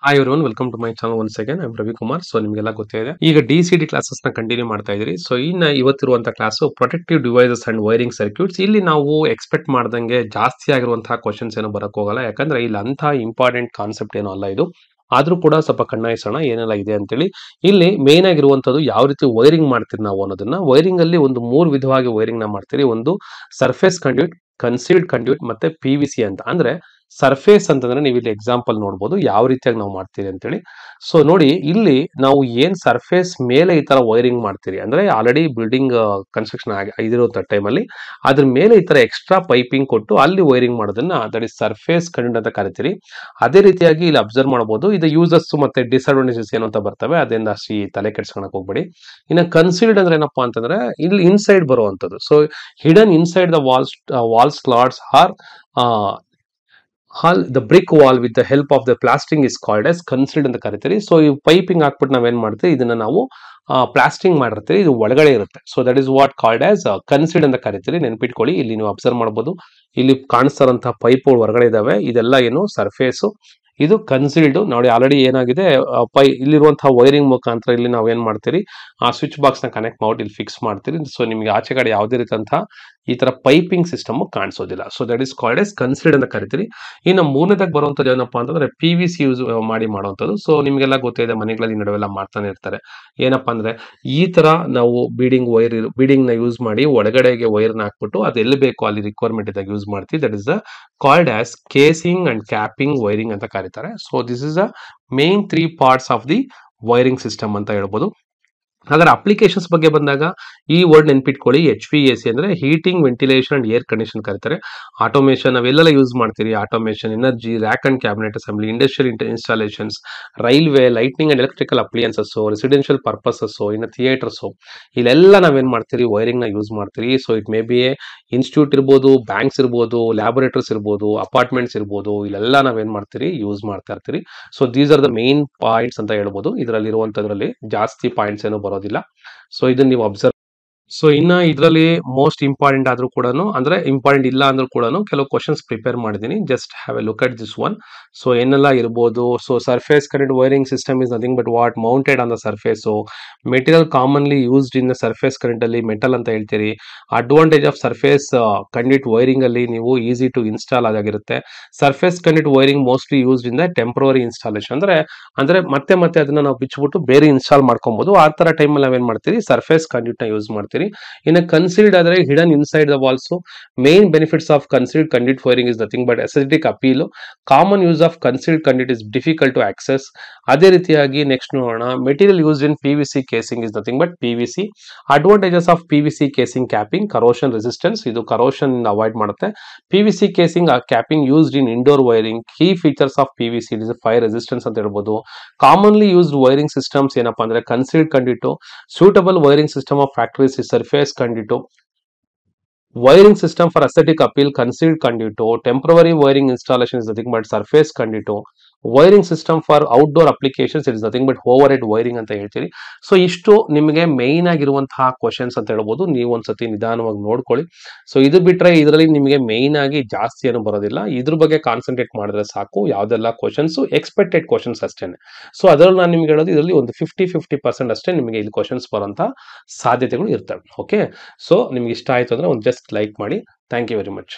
Hi everyone, welcome to my channel once again. I'm Ravi Kumar. So ನಿಮಗೆಲ್ಲ ಗೊತ್ತಿದೆ ಈಗ DCD classes ನ continue ಮಾಡ್ತಾ ಇದ್ದೀರಿ. ಸೊ ಇವತ್ತಿರುವಂತಹ class protective devices and wiring circuits. ಇಲ್ಲಿ ನಾವು ಎಕ್ಸ್ಪೆಕ್ಟ್ ಮಾಡ್ದಂಗೆ ಜಾಸ್ತಿ ಆಗಿರುವಂತಹ ಕ್ವಶನ್ಸ್ ಏನು ಬರಕ್ ಹೋಗಲ್ಲ, ಯಾಕಂದ್ರೆ ಇಲ್ಲಿ ಅಂತ ಇಂಪಾರ್ಟೆಂಟ್ ಕಾನ್ಸೆಪ್ಟ್ ಏನೋ ಅಲ್ಲ ಇದು. ಆದ್ರೂ ಕೂಡ ಸ್ವಲ್ಪ ಕಣ್ಣಾಯಿಸೋಣ ಏನೆಲ್ಲ ಇದೆ ಅಂತೇಳಿ. ಇಲ್ಲಿ ಮೇನ್ ಆಗಿರುವಂತದ್ದು ಯಾವ ರೀತಿ ವೈರಿಂಗ್ ಮಾಡ್ತೀರಿ ನಾವು ಅನ್ನೋದನ್ನ. ವೈರಿಂಗ್ ಅಲ್ಲಿ ಒಂದು 3 ವಿಧವಾಗಿ ವೈರಿಂಗ್ ನ ಮಾಡ್ತೀರಿ. ಒಂದು ಸರ್ಫೇಸ್ ಕಂಡ್ಯೂಟ್, ಕನ್ಸೀಲ್ಡ್ ಕಂಡ್ಯೂಟ್ ಮತ್ತೆ PVC ಅಂತ. ಅಂದ್ರೆ ಸರ್ಫೇಸ್ ಅಂತಂದ್ರೆ ನೀವು ಇಲ್ಲಿ ಎಕ್ಸಾಂಪಲ್ ನೋಡಬಹುದು ಯಾವ ರೀತಿಯಾಗಿ ನಾವು ಮಾಡ್ತೀರಿ ಅಂತೇಳಿ. ಸೊ ನೋಡಿ, ಇಲ್ಲಿ ನಾವು ಏನ್ ಸರ್ಫೇಸ್ ಮೇಲೆ ಈ ತರ ವೈರಿಂಗ್ ಮಾಡ್ತೀರಿ ಅಂದ್ರೆ ಆಲ್ರೆಡಿ ಬಿಲ್ಡಿಂಗ್ ಕನ್ಸ್ಟ್ರಕ್ಷನ್ ಆಗಿರುವಂತ ಟೈಮಲ್ಲಿ ಅದ್ರ ಮೇಲೆ ಈ ತರ ಎಕ್ಸ್ಟ್ರಾ ಪೈಪಿಂಗ್ ಕೊಟ್ಟು ಅಲ್ಲಿ ವೈರಿಂಗ್ ಮಾಡೋದನ್ನ ದಟ್ ಇಸ್ ಸರ್ಫೇಸ್ ಕಂಡ್ಯೂಟ್ ಅಂತ ಕರಿತೀರಿ. ಅದೇ ರೀತಿಯಾಗಿ ಇಲ್ಲಿ ಅಬ್ಸರ್ವ್ ಮಾಡಬಹುದು, ಇದು ಯೂಸಸ್ ಮತ್ತೆ ಡಿಸ್ಅಡ್ವಾಂಟೇಜಸ್ ಏನು ಅಂತ ಬರ್ತವೆ, ಅದರಿಂದ ಅಷ್ಟು ತಲೆ ಕೆಡ್ಸ್ಕೊಳಕ್ ಹೋಗ್ಬೇಡಿ. ಇನ್ನು ಕನ್ಸೀಲ್ಡ್ ಅಂದ್ರೆ ಏನಪ್ಪಾ ಅಂತಂದ್ರೆ ಇಲ್ಲಿ ಇನ್ಸೈಡ್ ಬರುವಂತದ್ದು. So hidden inside the wall slots are the brick wall with the help of the plastering is called as concealed ಅಂತ ಕರಿತೀರಿ. ಸೊ ಈ ಪೈಪಿಂಗ್ ಹಾಕ್ಬಿಟ್ಟು ನಾವೇನ್ ಮಾಡ್ತೀವಿ, ಇದನ್ನ ನಾವು ಪ್ಲಾಸ್ಟಿಂಗ್ ಮಾಡಿರ್ತೀವಿ, ಇದು ಒಳಗಡೆ ಇರುತ್ತೆ. So that is what called as concealed ಅಂತ ಕರಿತೀರಿ. ನೆನ್ಪಿಟ್ಕೊಳ್ಳಿ, ಇಲ್ಲಿ ನೀವು ಅಬ್ಸರ್ವ್ ಮಾಡಬಹುದು, ಇಲ್ಲಿ ಕಾಣಿಸ್ತಾರಂತಹ ಪೈಪ್ ಹೊರಗಡೆ ಇದಾವೆ, ಇದೆಲ್ಲ ಏನು ಸರ್ಫೇಸ್. ಇದು ಕನ್ಸೀಲ್ಡ್. ನೋಡಿ ಆಲ್ರೆಡಿ ಏನಾಗಿದೆ, ಇಲ್ಲಿರುವಂತಹ ವೈರಿಂಗ್ ಮುಖಾಂತರ ಇಲ್ಲಿ ನಾವು ಏನ್ ಮಾಡ್ತೀರಿ, ಆ ಸ್ವಿಚ್ ಬಾಕ್ಸ್ ನ ಕನೆಕ್ಟ್ ಮಾಡಿ ಇಲ್ಲಿ ಫಿಕ್ಸ್ ಮಾಡ್ತೀರಿ. ಸೊ ನಿಮ್ಗೆ ಆಚೆ ಕಡೆ ಯಾವುದೇ ರೀತಿಯಂತಹ ಈ ತರ ಪೈಪಿಂಗ್ ಸಿಸ್ಟಮ್ ಕಾಣಿಸೋದಿಲ್ಲ. So that is called as concealed ಅಂತ ಕರಿತೀರಿ. ಇನ್ನು ಮೂರನೇದಾಗಿ ಬರುವಂತದ್ದು ಏನಪ್ಪಾ ಅಂತಂದ್ರೆ PVC ಯೂಸ್ ಮಾಡುವಂತದ್ದು. ಸೊ ನಿಮ್ಗೆಲ್ಲ ಗೊತ್ತಿದೆ, ಮನೆಗಳಲ್ಲಿ ನಡುವೆಲ್ಲ ಮಾಡ್ತಾನೆ ಇರ್ತಾರೆ. ಏನಪ್ಪಾ ಅಂದ್ರೆ ಈ ತರ ನಾವು ಬೀಡಿಂಗ್ ನ ಯೂಸ್ ಮಾಡಿ ಒಳಗಡೆಗೆ ವೈರ್ ನ ಹಾಕ್ಬಿಟ್ಟು ಅದು ಎಲ್ಲಿ ಬೇಕೋ ಅಲ್ಲಿ ರಿಕ್ವೈರ್ಮೆಂಟ್ ಇದ್ದಾಗ ಯೂಸ್ ಮಾಡ್ತೀವಿ. That is the called as casing and capping wiring ಅಂತ ಕರೀತಾರೆ. So this is the main 3 parts of the wiring system ಅಂತ ಹೇಳ್ಬೋದು. ಅದರ ಅಪ್ಲಿಕೇಶನ್ಸ್ ಬಗ್ಗೆ ಬಂದಾಗ ಈ ವರ್ಡ್ ನೆನ್ಪಿಟ್ಕೊಳ್ಳಿ, HVAC ಅಂದ್ರೆ heating, ventilation and air condition ಕರೀತಾರೆ. ಆಟೋಮೇಷನ್ ಅವೆಲ್ಲ ಯೂಸ್ ಮಾಡ್ತೀರಿ. Automation, energy, rack and cabinet assembly, industrial installations, railway, lightning and electrical appliances, residential purposes, ಇನ್ನು ಥಿಯೇಟರ್ಸ್, ಇಲ್ಲೆಲ್ಲ ನಾವೇನ್ ಮಾಡ್ತೀರಿ, ವೈರಿಂಗ್ ನ ಯೂಸ್ ಮಾಡ್ತೀರಿ. So it may be institute ಇರ್ಬೋದು, ಬ್ಯಾಂಕ್ಸ್ ಇರ್ಬೋದು, ಲ್ಯಾಬೋರೇಟರೀಸ್ ಇರ್ಬೋದು, ಅಪಾರ್ಟ್ಮೆಂಟ್ಸ್ ಇರ್ಬೋದು, ಇಲ್ಲೆಲ್ಲ ನಾವೇನ್ ಮಾಡ್ತೀರಿ, ಯೂಸ್ ಮಾಡ್ತಾ ಇರ್ತೀರಿ. So these are the main points ಅಂತ ಹೇಳ್ಬೋದು. ಇದರಲ್ಲಿ ಇರುವಂತದ್ರಲ್ಲಿ ಜಾಸ್ತಿ ಪಾಯಿಂಟ್ಸ್ ಏನು ಬರೋದಿಲ್ಲ. ಸೊ ಇದನ್ನ ನೀವು ಅಬ್ಸರ್ವ್. ಸೊ ಇನ್ನ ಇದರಲ್ಲಿ ಮೋಸ್ಟ್ ಇಂಪಾರ್ಟೆಂಟ್ ಆದ್ರೂ ಕೂಡ, ಅಂದ್ರೆ ಇಂಪಾರ್ಟೆಂಟ್ ಇಲ್ಲ ಅಂದ್ರೂ ಕೂಡ ಕೆಲವು ಕ್ವಶನ್ಸ್ ಪ್ರಿಪೇರ್ ಮಾಡಿದೀನಿ. Just have a look at this one. So ಏನೆಲ್ಲ ಇರ್ಬೋದು, so surface current wiring system is nothing but what mounted on the surface. Material commonly used in the surface current ಅಲ್ಲಿ metal ಅಂತ ಹೇಳ್ತೀರಿ. Advantage of surface conduit wiring ಅಲ್ಲಿ ನೀವು easy to install ಆಗಿರುತ್ತೆ. Surface conduit wiring mostly used in the temporary installation. ಅಂದ್ರೆ ಮತ್ತೆ ಅದನ್ನ ನಾವು ಬಿಚ್ಚಿಬಿಟ್ಟು ಬೇರೆ ಇನ್ಸ್ಟಾಲ್ ಮಾಡ್ಕೊಬಹುದು. ಆ ತರ ಟೈಮಲ್ಲಿ ನಾವೇನ್ ಮಾಡ್ತೀರಿ, ಸರ್ಫೇಸ್ ಕಂಡ್ಯೂಟ್ ನ ಯೂಸ್ ಮಾಡ್ತೀರಿ. ಇನ್ನು ಕನ್ಸೀಲ್ಡ್ ಆದ್ರೆ hidden inside the walls. Main benefits of concealed conduit wiring is nothing but aesthetic appeal. Common use of concealed conduit is difficult to access. ಅದೇ ರೀತಿಯಾಗಿ ನೆಕ್ಸ್ಟ್ ನೋಡೋಣ, material used in PVC casing is nothing but PVC. Advantages of PVC casing capping, corrosion resistance, ಇದು corrosion avoid ಮಾಡುತ್ತೆ. PVC casing capping used in indoor wiring. Key features of PVC is fire resistance ಅಂತ ಹೇಳ್ಬೋದು. Commonly used wiring systems ಏನಪ್ಪಾ ಅಂದ್ರೆ concealed ಕಂಡ್ಯೂಟ್. Suitable wiring system of factories is surface ಕಂಡ್ಯೂಟ್. Wiring system for aesthetic appeal, concealed conduit. Temporary wiring installation is nothing but surface conduit. Wiring system for outdoor applications, it is nothing but overhead wiring ಅಂತ ಹೇಳ್ತೀರಿ. So ಇಷ್ಟು ನಿಮಗೆ main ಆಗಿರುವಂತಹ questions ಅಂತ ಹೇಳ್ಬೋದು. ನೀವು ಒಂದ್ಸತಿ ನಿಧಾನವಾಗಿ ನೋಡ್ಕೊಳ್ಳಿ. ಸೊ ಇದು ಬಿಟ್ರೆ ಇದರಲ್ಲಿ ನಿಮಗೆ ಮೇನ್ ಆಗಿ ಜಾಸ್ತಿ ಏನು ಬರೋದಿಲ್ಲ. ಇದ್ರ ಬಗ್ಗೆ ಕಾನ್ಸಂಟ್ರೇಟ್ ಮಾಡಿದ್ರೆ ಸಾಕು. ಯಾವ್ದೆಲ್ಲ ಕ್ವಶನ್ಸ್ ಎಕ್ಸ್ಪೆಕ್ಟೆಡ್ ಕ್ವಶನ್ಸ್ ಅಷ್ಟೇನೆ. ಸೊ ಅದರಲ್ಲಿ ನಾನು ನಿಮ್ಗೆ ಹೇಳೋದು, ಇದರಲ್ಲಿ ಒಂದು 50% ಅಷ್ಟೇ ನಿಮಗೆ ಇಲ್ಲಿ ಕ್ವಶನ್ಸ್ ಬರೋಂತ ಸಾಧ್ಯತೆಗಳು ಇರ್ತವೆ. ಓಕೆ, ಸೊ ನಿಮ್ಗೆ ಇಷ್ಟ ಆಯ್ತು ಅಂದ್ರೆ ಒಂದು ಜಸ್ಟ್ ಲೈಕ್ ಮಾಡಿ. Thank you very much.